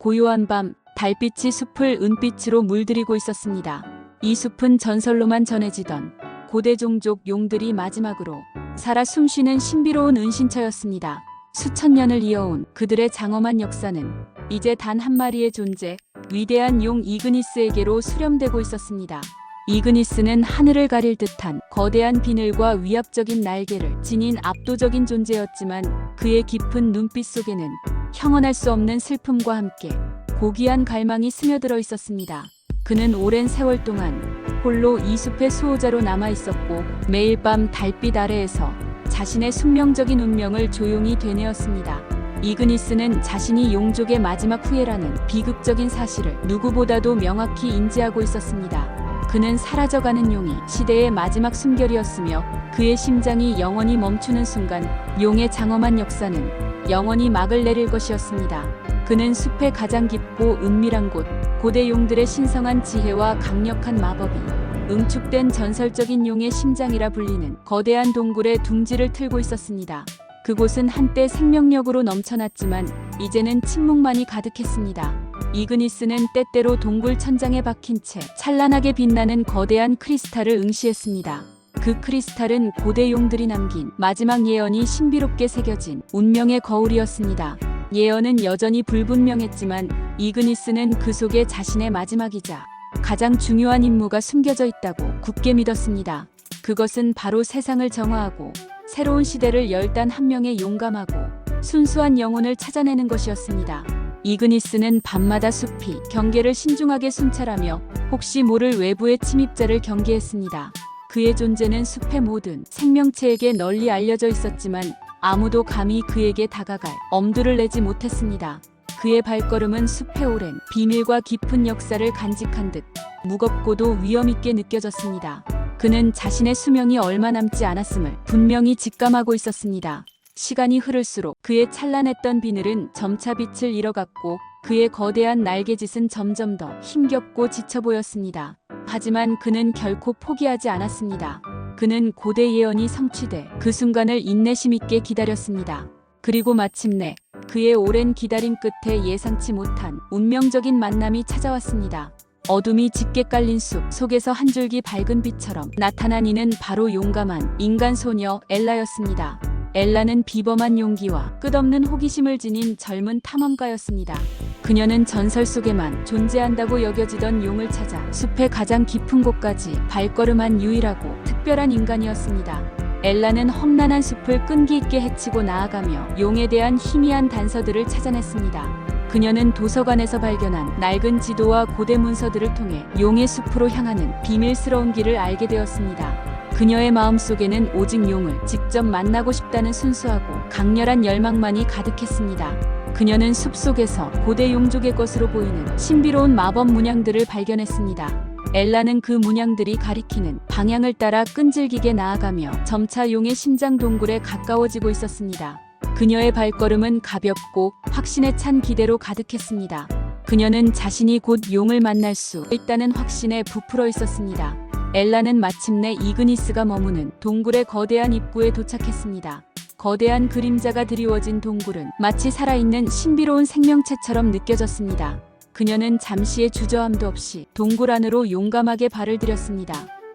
고요한 밤, 달빛이 숲을 은빛으로 물들이고 있었습니다. 이 숲은 전설로만 전해지던 고대 종족 용들이 마지막으로 살아 숨쉬는 신비로운 은신처였습니다. 수천 년을 이어온 그들의 장엄한 역사는 이제 단 한 마리의 존재, 위대한 용 이그니스에게로 수렴되고 있었습니다. 이그니스는 하늘을 가릴 듯한 거대한 비늘과 위압적인 날개를 지닌 압도적인 존재였지만 그의 깊은 눈빛 속에는 형언할 수 없는 슬픔과 함께 고귀한 갈망이 스며들어 있었습니다. 그는 오랜 세월 동안 홀로 이 숲의 수호자로 남아 있었고 매일 밤 달빛 아래에서 자신의 숙명적인 운명을 조용히 되뇌었습니다. 이그니스는 자신이 용족의 마지막 후예라는 비극적인 사실을 누구보다도 명확히 인지하고 있었습니다. 그는 사라져가는 용이 시대의 마지막 숨결이었으며 그의 심장이 영원히 멈추는 순간 용의 장엄한 역사는 영원히 막을 내릴 것이었습니다. 그는 숲의 가장 깊고 은밀한 곳, 고대 용들의 신성한 지혜와 강력한 마법이 응축된 전설적인 용의 심장이라 불리는 거대한 동굴의 둥지를 틀고 있었습니다. 그곳은 한때 생명력으로 넘쳐났지만 이제는 침묵만이 가득했습니다. 이그니스는 때때로 동굴 천장에 박힌 채 찬란하게 빛나는 거대한 크리스탈을 응시했습니다. 그 크리스탈은 고대 용들이 남긴 마지막 예언이 신비롭게 새겨진 운명의 거울이었습니다. 예언은 여전히 불분명했지만 이그니스는 그 속에 자신의 마지막이자 가장 중요한 임무가 숨겨져 있다고 굳게 믿었습니다. 그것은 바로 세상을 정화하고 새로운 시대를 열 단 한 명의 용감하고 순수한 영혼을 찾아내는 것이었습니다. 이그니스는 밤마다 숲이 경계를 신중하게 순찰하며 혹시 모를 외부의 침입자를 경계했습니다. 그의 존재는 숲의 모든 생명체에게 널리 알려져 있었지만 아무도 감히 그에게 다가갈 엄두를 내지 못했습니다. 그의 발걸음은 숲의 오랜 비밀과 깊은 역사를 간직한 듯 무겁고도 위험있게 느껴졌습니다. 그는 자신의 수명이 얼마 남지 않았음을 분명히 직감하고 있었습니다. 시간이 흐를수록 그의 찬란했던 비늘은 점차 빛을 잃어갔고 그의 거대한 날개짓은 점점 더 힘겹고 지쳐 보였습니다. 하지만 그는 결코 포기하지 않았습니다. 그는 고대 예언이 성취돼 그 순간을 인내심 있게 기다렸습니다. 그리고 마침내 그의 오랜 기다림 끝에 예상치 못한 운명적인 만남이 찾아왔습니다. 어둠이 짙게 깔린 숲 속에서 한 줄기 밝은 빛처럼 나타난 이는 바로 용감한 인간 소녀 엘라였습니다. 엘라는 비범한 용기와 끝없는 호기심을 지닌 젊은 탐험가였습니다. 그녀는 전설 속에만 존재한다고 여겨지던 용을 찾아 숲의 가장 깊은 곳까지 발걸음한 유일하고 특별한 인간이었습니다. 엘라는 험난한 숲을 끈기 있게 헤치고 나아가며 용에 대한 희미한 단서들을 찾아냈습니다. 그녀는 도서관에서 발견한 낡은 지도와 고대 문서들을 통해 용의 숲으로 향하는 비밀스러운 길을 알게 되었습니다. 그녀의 마음속에는 오직 용을 직접 만나고 싶다는 순수하고 강렬한 열망만이 가득했습니다. 그녀는 숲속에서 고대 용족의 것으로 보이는 신비로운 마법 문양들을 발견했습니다. 엘라는 그 문양들이 가리키는 방향을 따라 끈질기게 나아가며 점차 용의 심장 동굴에 가까워지고 있었습니다. 그녀의 발걸음은 가볍고 확신에 찬 기대로 가득했습니다. 그녀는 자신이 곧 용을 만날 수 있다는 확신에 부풀어 있었습니다. 엘라는 마침내 이그니스가 머무는 동굴의 거대한 입구에 도착했습니다. 거대한 그림자가 드리워진 동굴은 마치 살아있는 신비로운 생명체처럼 느껴졌습니다. 그녀는 잠시의 주저함도 없이 동굴 안으로 용감하게 발을 들였습니다.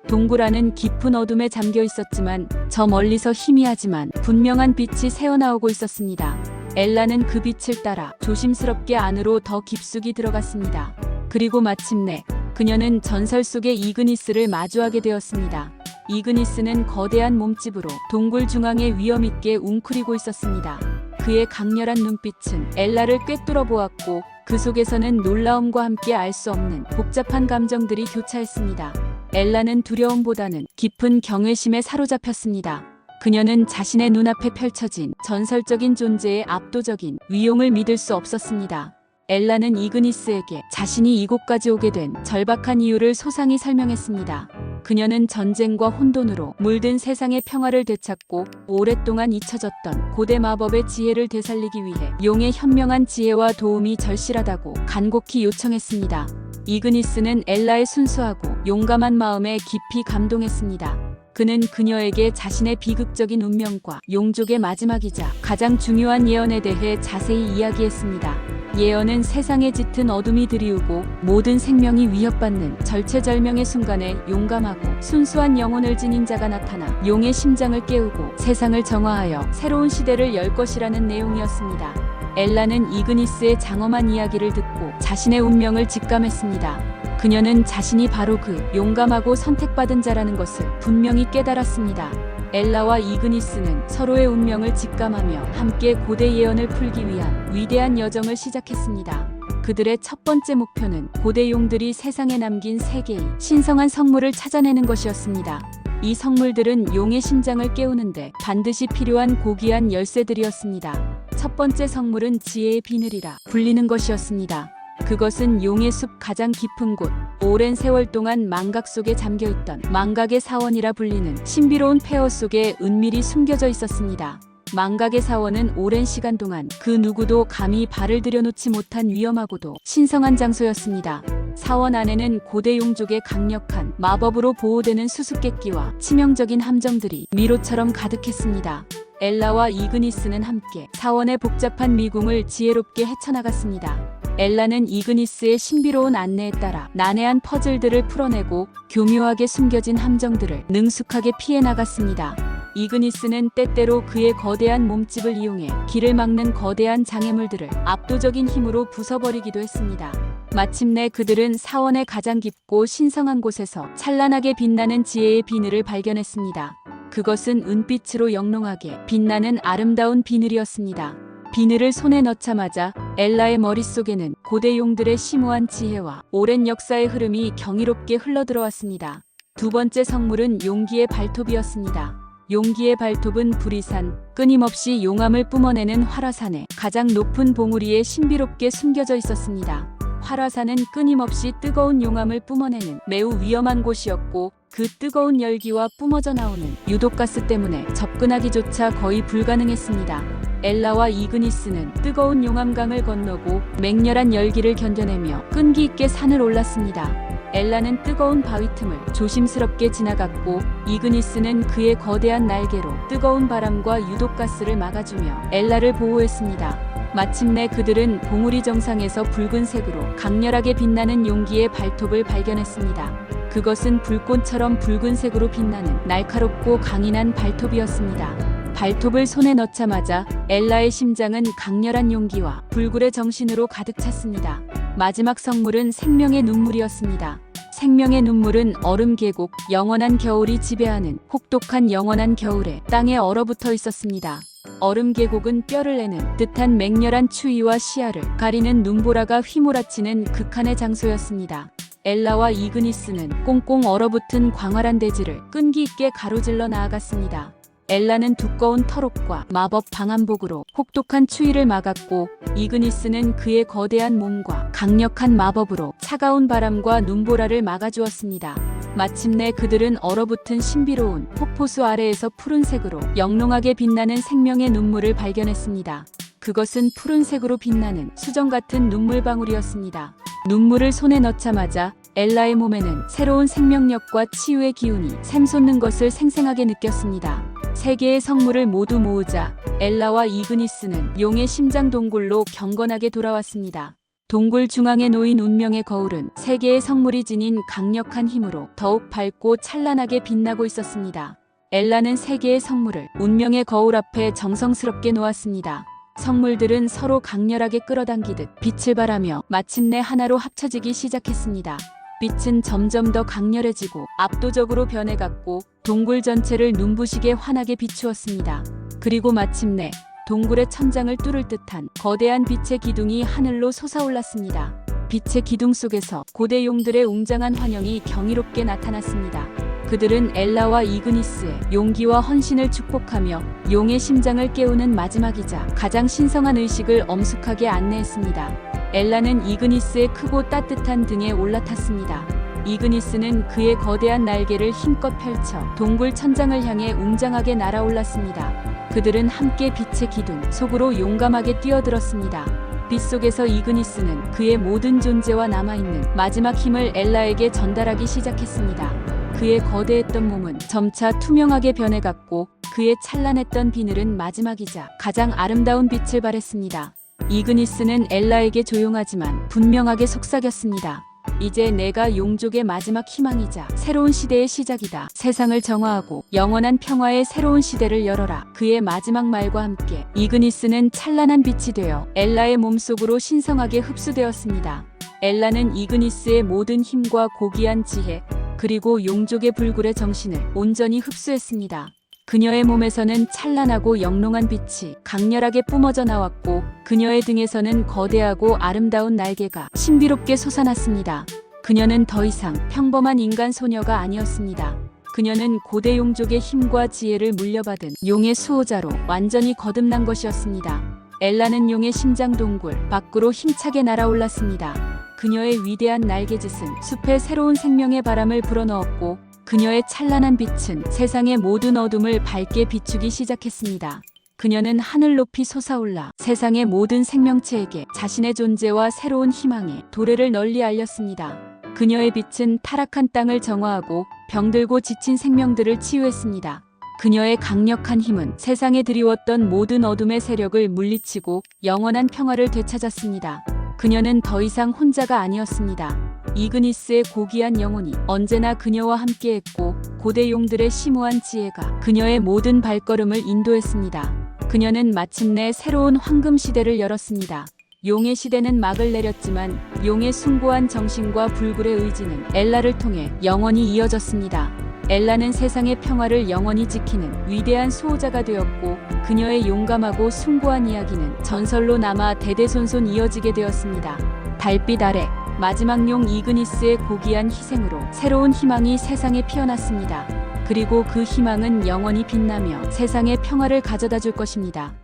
동굴 안은 깊은 어둠에 잠겨 있었지만 저 멀리서 희미하지만 분명한 빛이 새어나오고 있었습니다. 엘라는 그 빛을 따라 조심스럽게 안으로 더 깊숙이 들어갔습니다. 그리고 마침내 그녀는 전설 속의 이그니스를 마주하게 되었습니다. 이그니스는 거대한 몸집으로 동굴 중앙에 위험있게 웅크리고 있었습니다. 그의 강렬한 눈빛은 엘라를 꿰뚫어 보았고 그 속에서는 놀라움과 함께 알 수 없는 복잡한 감정들이 교차했습니다. 엘라는 두려움보다는 깊은 경외심에 사로잡혔습니다. 그녀는 자신의 눈앞에 펼쳐진 전설적인 존재의 압도적인 위용을 믿을 수 없었습니다. 엘라는 이그니스에게 자신이 이곳까지 오게 된 절박한 이유를 소상히 설명했습니다. 그녀는 전쟁과 혼돈으로 물든 세상의 평화를 되찾고 오랫동안 잊혀졌던 고대 마법의 지혜를 되살리기 위해 용의 현명한 지혜와 도움이 절실하다고 간곡히 요청했습니다. 이그니스는 엘라의 순수하고 용감한 마음에 깊이 감동했습니다. 그는 그녀에게 자신의 비극적인 운명과 용족의 마지막이자 가장 중요한 예언에 대해 자세히 이야기했습니다. 예언은 세상에 짙은 어둠이 드리우고 모든 생명이 위협받는 절체절명의 순간에 용감하고 순수한 영혼을 지닌 자가 나타나 용의 심장을 깨우고 세상을 정화하여 새로운 시대를 열 것이라는 내용이었습니다. 엘라는 이그니스의 장엄한 이야기를 듣고 자신의 운명을 직감했습니다. 그녀는 자신이 바로 그 용감하고 선택받은 자라는 것을 분명히 깨달았습니다. 엘라와 이그니스는 서로의 운명을 직감하며 함께 고대 예언을 풀기 위한 위대한 여정을 시작했습니다. 그들의 첫 번째 목표는 고대 용들이 세상에 남긴 3개의 신성한 성물을 찾아내는 것이었습니다. 이 성물들은 용의 심장을 깨우는데 반드시 필요한 고귀한 열쇠들이었습니다. 첫 번째 성물은 지혜의 비늘이라 불리는 것이었습니다. 그것은 용의 숲 가장 깊은 곳, 오랜 세월 동안 망각 속에 잠겨있던 망각의 사원이라 불리는 신비로운 폐허 속에 은밀히 숨겨져 있었습니다. 망각의 사원은 오랜 시간 동안 그 누구도 감히 발을 들여놓지 못한 위험하고도 신성한 장소였습니다. 사원 안에는 고대 용족의 강력한 마법으로 보호되는 수수께끼와 치명적인 함정들이 미로처럼 가득했습니다. 엘라와 이그니스는 함께 사원의 복잡한 미궁을 지혜롭게 헤쳐나갔습니다. 엘라는 이그니스의 신비로운 안내에 따라 난해한 퍼즐들을 풀어내고 교묘하게 숨겨진 함정들을 능숙하게 피해 나갔습니다. 이그니스는 때때로 그의 거대한 몸집을 이용해 길을 막는 거대한 장애물들을 압도적인 힘으로 부숴버리기도 했습니다. 마침내 그들은 사원의 가장 깊고 신성한 곳에서 찬란하게 빛나는 지혜의 비늘을 발견했습니다. 그것은 은빛으로 영롱하게 빛나는 아름다운 비늘이었습니다. 비늘을 손에 넣자마자 엘라의 머릿속에는 고대 용들의 심오한 지혜와 오랜 역사의 흐름이 경이롭게 흘러들어왔습니다. 두 번째 성물은 용기의 발톱이었습니다. 용기의 발톱은 불이산, 끊임없이 용암을 뿜어내는 활화산의 가장 높은 봉우리에 신비롭게 숨겨져 있었습니다. 활화산은 끊임없이 뜨거운 용암을 뿜어내는 매우 위험한 곳이었고 그 뜨거운 열기와 뿜어져 나오는 유독가스 때문에 접근하기조차 거의 불가능했습니다. 엘라와 이그니스는 뜨거운 용암강을 건너고 맹렬한 열기를 견뎌내며 끈기 있게 산을 올랐습니다. 엘라는 뜨거운 바위 틈을 조심스럽게 지나갔고 이그니스는 그의 거대한 날개로 뜨거운 바람과 유독가스를 막아주며 엘라를 보호했습니다. 마침내 그들은 봉우리 정상에서 붉은색으로 강렬하게 빛나는 용기의 발톱을 발견했습니다. 그것은 불꽃처럼 붉은색으로 빛나는 날카롭고 강인한 발톱이었습니다. 발톱을 손에 넣자마자 엘라의 심장은 강렬한 용기와 불굴의 정신으로 가득 찼습니다. 마지막 성물은 생명의 눈물이었습니다. 생명의 눈물은 얼음 계곡, 영원한 겨울이 지배하는 혹독한 영원한 겨울에 땅에 얼어붙어 있었습니다. 얼음 계곡은 뼈를 내는 듯한 맹렬한 추위와 시야를 가리는 눈보라가 휘몰아치는 극한의 장소였습니다. 엘라와 이그니스는 꽁꽁 얼어붙은 광활한 대지를 끈기 있게 가로질러 나아갔습니다. 엘라는 두꺼운 털옷과 마법 방한복으로 혹독한 추위를 막았고 이그니스는 그의 거대한 몸과 강력한 마법으로 차가운 바람과 눈보라를 막아주었습니다. 마침내 그들은 얼어붙은 신비로운 폭포수 아래에서 푸른색으로 영롱하게 빛나는 생명의 눈물을 발견했습니다. 그것은 푸른색으로 빛나는 수정 같은 눈물방울이었습니다. 눈물을 손에 넣자마자 엘라의 몸에는 새로운 생명력과 치유의 기운이 샘솟는 것을 생생하게 느꼈습니다. 3개의 성물을 모두 모으자 엘라와 이그니스는 용의 심장 동굴로 경건하게 돌아왔습니다. 동굴 중앙에 놓인 운명의 거울은 3개의 성물이 지닌 강력한 힘으로 더욱 밝고 찬란하게 빛나고 있었습니다. 엘라는 3개의 성물을 운명의 거울 앞에 정성스럽게 놓았습니다. 성물들은 서로 강렬하게 끌어당기듯 빛을 발하며 마침내 하나로 합쳐지기 시작했습니다. 빛은 점점 더 강렬해지고 압도적으로 변해갔고 동굴 전체를 눈부시게 환하게 비추었습니다. 그리고 마침내 동굴의 천장을 뚫을 듯한 거대한 빛의 기둥이 하늘로 솟아올랐습니다. 빛의 기둥 속에서 고대 용들의 웅장한 환영이 경이롭게 나타났습니다. 그들은 엘라와 이그니스의 용기와 헌신을 축복하며 용의 심장을 깨우는 마지막이자 가장 신성한 의식을 엄숙하게 안내했습니다. 엘라는 이그니스의 크고 따뜻한 등에 올라탔습니다. 이그니스는 그의 거대한 날개를 힘껏 펼쳐 동굴 천장을 향해 웅장하게 날아올랐습니다. 그들은 함께 빛의 기둥 속으로 용감하게 뛰어들었습니다. 빛 속에서 이그니스는 그의 모든 존재와 남아있는 마지막 힘을 엘라에게 전달하기 시작했습니다. 그의 거대했던 몸은 점차 투명하게 변해갔고 그의 찬란했던 비늘은 마지막이자 가장 아름다운 빛을 발했습니다. 이그니스는 엘라에게 조용하지만 분명하게 속삭였습니다. 이제 내가 용족의 마지막 희망이자 새로운 시대의 시작이다. 세상을 정화하고 영원한 평화의 새로운 시대를 열어라. 그의 마지막 말과 함께 이그니스는 찬란한 빛이 되어 엘라의 몸속으로 신성하게 흡수되었습니다. 엘라는 이그니스의 모든 힘과 고귀한 지혜, 그리고 용족의 불굴의 정신을 온전히 흡수했습니다. 그녀의 몸에서는 찬란하고 영롱한 빛이 강렬하게 뿜어져 나왔고, 그녀의 등에서는 거대하고 아름다운 날개가 신비롭게 솟아났습니다. 그녀는 더 이상 평범한 인간 소녀가 아니었습니다. 그녀는 고대 용족의 힘과 지혜를 물려받은 용의 수호자로 완전히 거듭난 것이었습니다. 엘라는 용의 심장 동굴 밖으로 힘차게 날아올랐습니다. 그녀의 위대한 날개짓은 숲에 새로운 생명의 바람을 불어넣었고, 그녀의 찬란한 빛은 세상의 모든 어둠을 밝게 비추기 시작했습니다. 그녀는 하늘 높이 솟아올라 세상의 모든 생명체에게 자신의 존재와 새로운 희망의 도래를 널리 알렸습니다. 그녀의 빛은 타락한 땅을 정화하고 병들고 지친 생명들을 치유했습니다. 그녀의 강력한 힘은 세상에 드리웠던 모든 어둠의 세력을 물리치고 영원한 평화를 되찾았습니다. 그녀는 더 이상 혼자가 아니었습니다. 이그니스의 고귀한 영혼이 언제나 그녀와 함께했고, 고대 용들의 심오한 지혜가 그녀의 모든 발걸음을 인도했습니다. 그녀는 마침내 새로운 황금 시대를 열었습니다. 용의 시대는 막을 내렸지만 용의 숭고한 정신과 불굴의 의지는 엘라를 통해 영원히 이어졌습니다. 엘라는 세상의 평화를 영원히 지키는 위대한 수호자가 되었고, 그녀의 용감하고 숭고한 이야기는 전설로 남아 대대손손 이어지게 되었습니다. 달빛 아래 마지막 용 이그니스의 고귀한 희생으로 새로운 희망이 세상에 피어났습니다. 그리고 그 희망은 영원히 빛나며 세상에 평화를 가져다 줄 것입니다.